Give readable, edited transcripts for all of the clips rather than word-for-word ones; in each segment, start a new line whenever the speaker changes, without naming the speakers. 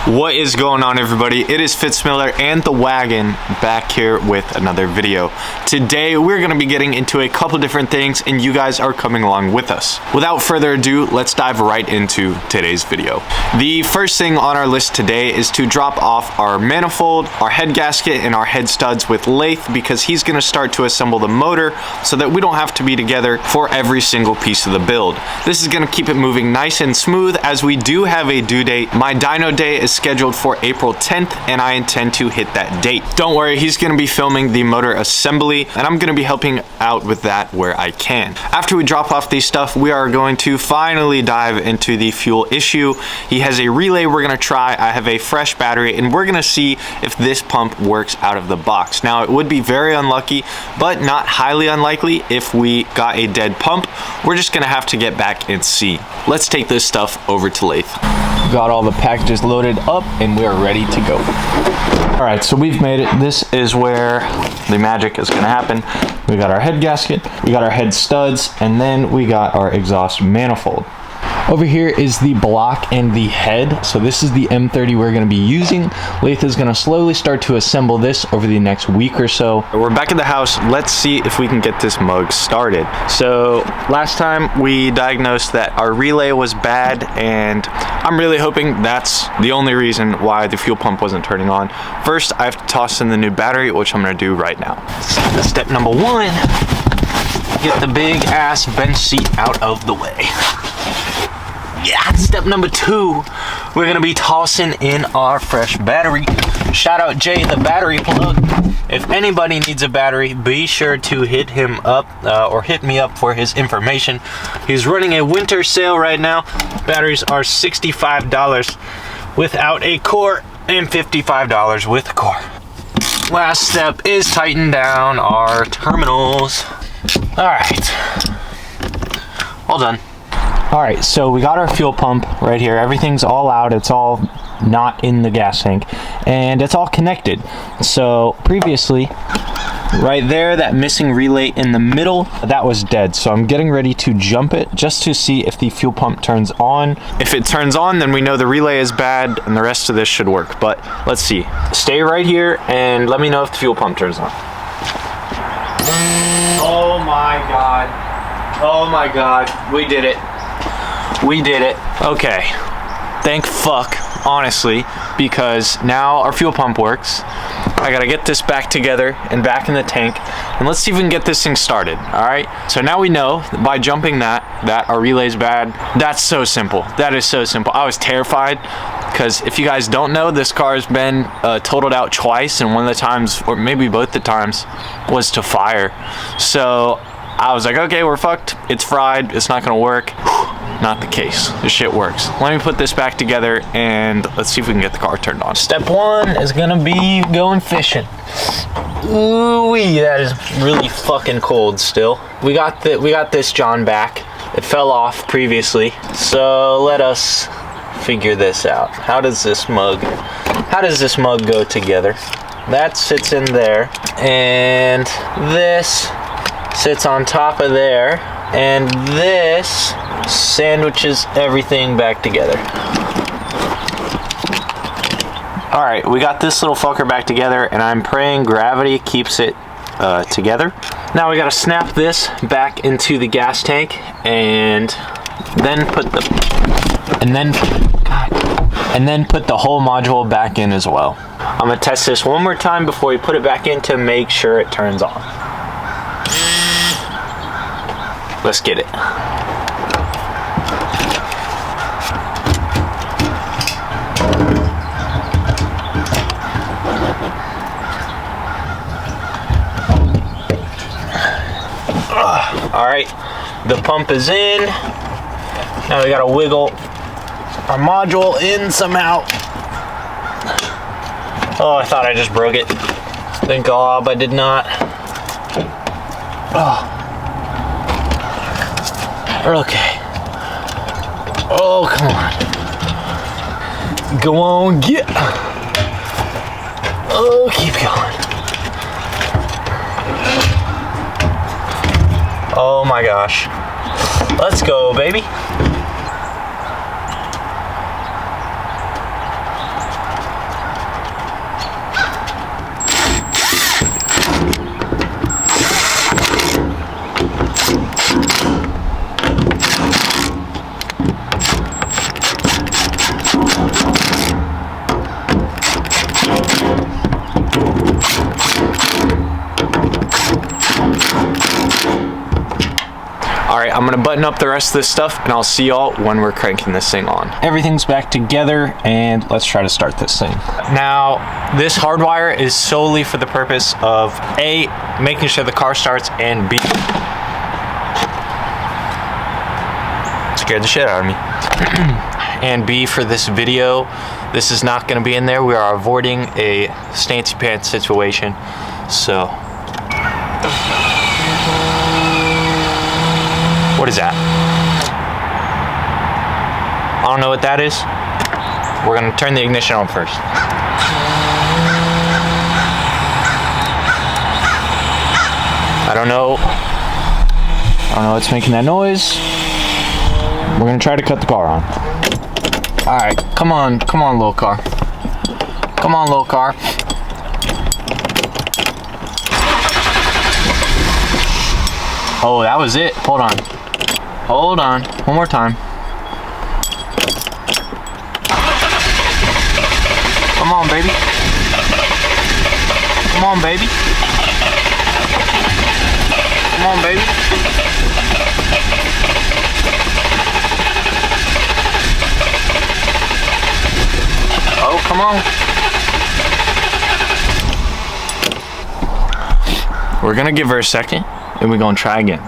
What is going on, everybody? It is Fitz and the Wagon back here with another video. Today we're going to be getting into a couple different things and you guys are coming along with us. Without further ado, let's dive right into today's video. The first thing on our list today is to drop off our manifold, our head gasket, and our head studs with Lath, because he's going to start to assemble the motor so that we don't have to be together for every single piece of the build. This is going to keep it moving nice and smooth as we do have a due date. My dyno day is scheduled for April 10th and I intend to hit that date. Don't worry, he's going to be filming the motor assembly and I'm going to be helping out with that where I can. After we drop off these stuff, we are going to finally dive into the fuel issue. He has a relay we're going to try. I have a fresh battery and we're going to see if this pump works out of the box. Now, it would be very unlucky, but not highly unlikely if we got a dead pump. We're just going to have to get back and see. Let's take this stuff over to Lath. Got all the packages loaded up and we are ready to go. All right, so we've made it. This is where the magic is going to happen. We got our head gasket, we got our head studs, and then we got our exhaust manifold. Over here is the block and the head. So this is the M30 we're going to be using. Lath is going to slowly start to assemble this over the next week or so. We're back at the house. Let's see if we can get this mug started. So last time we diagnosed that our relay was bad, and I'm really hoping that's the only reason why the fuel pump wasn't turning on. First, I have to toss in the new battery, which I'm going to do right now. So step number one, get the big ass bench seat out of the way. Yeah, step number two, we're gonna be tossing in our fresh battery. Shout out Jay, the battery plug. If anybody needs a battery, be sure to hit him up or hit me up for his information. He's running a winter sale right now. Batteries are $65 without a core and $55 with a core. Last step is tighten down our terminals. All right, all done. All right, so we got our fuel pump right here. Everything's all out. It's all not in the gas tank and it's all connected. So previously, right there, that missing relay in the middle, that was dead. So I'm getting ready to jump it just to see if the fuel pump turns on. If it turns on, then we know the relay is bad and the rest of this should work. But let's see. Stay right here and let me know if the fuel pump turns on. Oh my God. Oh my God. We did it. We did it. Okay. Thank fuck, honestly, because now our fuel pump works. I gotta get this back together and back in the tank, and let's see if we can get this thing started. All right, so now we know by jumping that our relay's bad. That's so simple. That is so simple. I was terrified because if you guys don't know, this car has been totaled out twice, and one of the times, or maybe both the times, was to fire. So I was like, okay, we're fucked. It's fried. It's not gonna work. Not the case. This shit works. Let me put this back together and let's see if we can get the car turned on. Step one is gonna be going fishing. Ooh-wee, that is really fucking cold still. We got this John back. It fell off previously. So let us figure this out. How does this mug go together? That sits in there and this sits on top of there, and this sandwiches everything back together. All right, we got this little fucker back together, and I'm praying gravity keeps it together. Now we gotta snap this back into the gas tank, and then put the whole module back in as well. I'm gonna test this one more time before we put it back in to make sure it turns on. Let's get it. All right, the pump is in. Now we gotta wiggle our module in somehow. Oh, I thought I just broke it. Thank God I did not. Oh. Okay. Oh, come on. Go on, get. Oh, keep going. Oh my gosh. Let's go, baby. button up the rest of this stuff, and I'll see y'all when we're cranking this thing on. Everything's back together, and let's try to start this thing. Now, this hardwire is solely for the purpose of A, making sure the car starts, and B, scared the shit out of me. And B, for this video, this is not gonna be in there. We are avoiding a stancy pants situation, so. What is that? I don't know what that is. We're gonna turn the ignition on first. I don't know what's making that noise. We're gonna try to cut the car on. All right, come on, little car. Come on, little car. Oh, that was it. Hold on. Hold on. One more time. Come on, baby. Come on, baby. Come on, baby. Oh, come on. We're gonna give her a second, and we're gonna try again.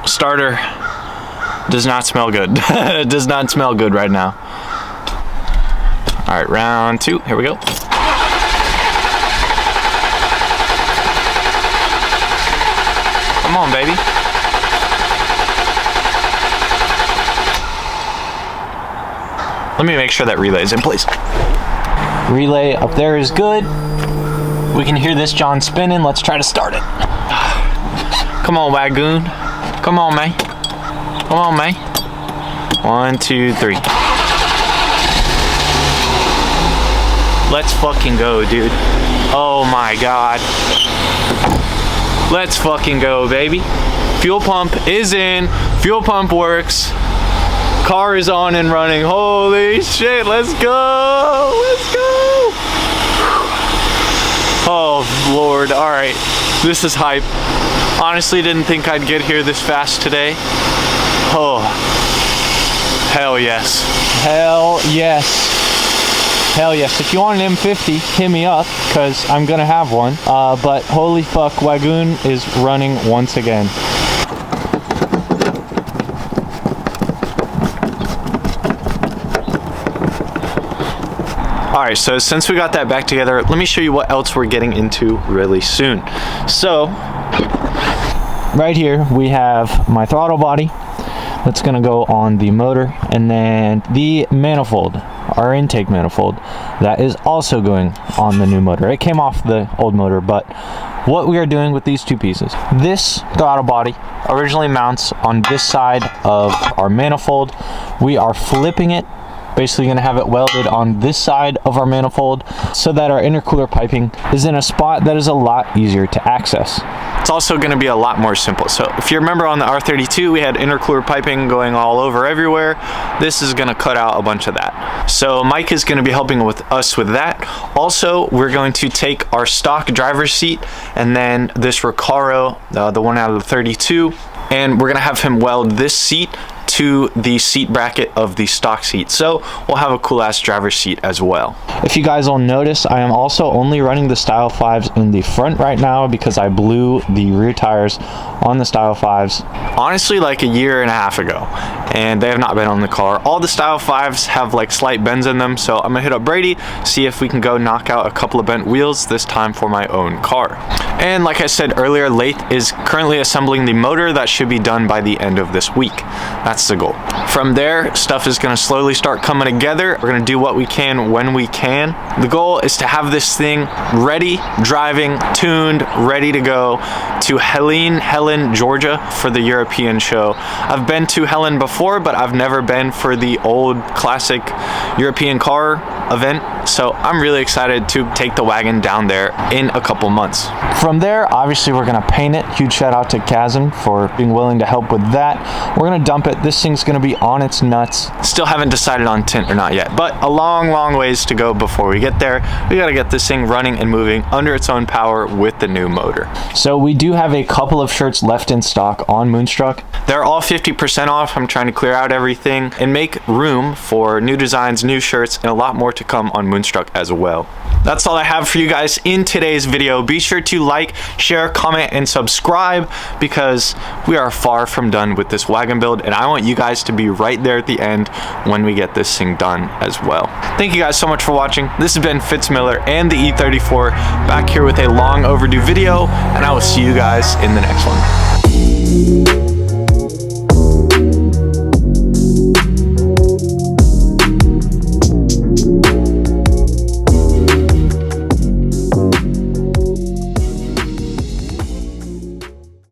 Starter does not smell good. Does not smell good right now. All right, round 2. Here we go. Come on, baby. Let me make sure that relay is in place. Relay up there is good. We can hear this John spinning. Let's try to start it. Come on, WAGON. Come on, man. Come on, man. 1, 2, 3. Let's fucking go, dude. Oh my God. Let's fucking go, baby. Fuel pump is in. Fuel pump works. Car is on and running. Holy shit, let's go. Let's go. Oh, Lord. All right. This is hype. Honestly, didn't think I'd get here this fast today. Oh, hell yes. Hell yes. Hell yes. If you want an M50, hit me up, because I'm going to have one. But holy fuck, WAGON is running once again. Alright, so since we got that back together, let me show you what else we're getting into really soon. So, right here we have my throttle body that's going to go on the motor, and then the manifold, our intake manifold, that is also going on the new motor. It came off the old motor, but what we are doing with these two pieces, this throttle body originally mounts on this side of our manifold. We are flipping it, basically going to have it welded on this side of our manifold so that our intercooler piping is in a spot that is a lot easier to access. It's also going to be a lot more simple. So if you remember on the R32, we had intercooler piping going all over everywhere. This is going to cut out a bunch of that. So Mike is going to be helping us with that. Also, we're going to take our stock driver's seat and then this Recaro, the one out of the 32, and we're going to have him weld this seat to the seat bracket of the stock seat, so we'll have a cool ass driver's seat as well. If you guys will notice, I am also only running the Style 5s in the front right now because I blew the rear tires on the Style 5s honestly like a year and a half ago, and they have not been on the car. All the Style 5s have like slight bends in them, so I'm gonna hit up Brady, see if we can go knock out a couple of bent wheels, this time for my own car. And like I said earlier, Lathe is currently assembling the motor. That should be done by the end of this week. That's the goal. From there, stuff is going to slowly start coming together. We're going to do what we can when we can. The goal is to have this thing ready, driving, tuned, ready to go to Helen, Georgia for the European show. I've been to Helen before, but I've never been for the old classic European car event. So I'm really excited to take the wagon down there in a couple months. From there, obviously we're gonna paint it. Huge shout out to Chasm for being willing to help with that. We're gonna dump it. This thing's gonna be on its nuts. Still haven't decided on tint or not yet, but a long ways to go before we get there. We gotta get this thing running and moving under its own power with the new motor. So we do have a couple of shirts left in stock on Moonstruck. They're all 50% off. I'm trying to clear out everything and make room for new designs, new shirts, and a lot more to come on Moonstruck as well. That's all I have for you guys in today's video. Be sure to like, share, comment, and subscribe because we are far from done with this wagon build, and I want you guys to be right there at the end when we get this thing done as well. Thank you guys so much for watching. This has been Fitz Miller and the E34 back here with a long overdue video, and I will see you guys in the next one.